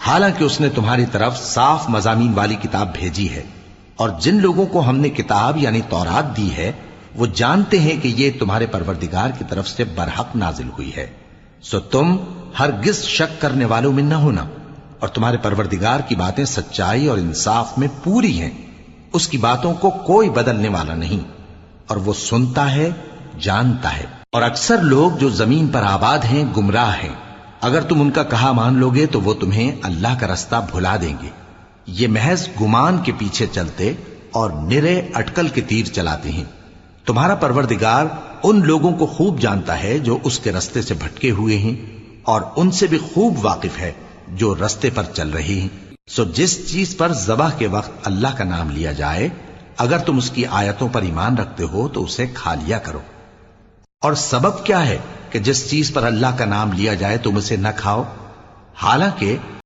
حالانکہ اس نے تمہاری طرف صاف مضامین والی کتاب بھیجی ہے، اور جن لوگوں کو ہم نے کتاب یعنی تورات دی ہے وہ جانتے ہیں کہ یہ تمہارے پروردگار کی طرف سے برحق نازل ہوئی ہے، سو تم ہرگز شک کرنے والوں میں نہ ہونا، اور تمہارے پروردگار کی باتیں سچائی اور انصاف میں پوری ہیں، اس کی باتوں کو کوئی بدلنے والا نہیں، اور وہ سنتا ہے جانتا ہے۔ اور اکثر لوگ جو زمین پر آباد ہیں گمراہ ہیں، اگر تم ان کا کہا مان لوگے تو وہ تمہیں اللہ کا رستہ بھلا دیں گے، یہ محض گمان کے پیچھے چلتے اور نرے اٹکل کے تیر چلاتے ہیں۔ تمہارا پروردگار ان لوگوں کو خوب جانتا ہے جو اس کے رستے سے بھٹکے ہوئے ہیں، اور ان سے بھی خوب واقف ہے جو رستے پر چل رہے ہیں۔ سو جس چیز پر ذبح کے وقت اللہ کا نام لیا جائے، اگر تم اس کی آیتوں پر ایمان رکھتے ہو تو اسے کھا لیا کرو۔ اور سبب کیا ہے کہ جس چیز پر اللہ کا نام لیا جائے تم اسے نہ کھاؤ؟ حالانکہ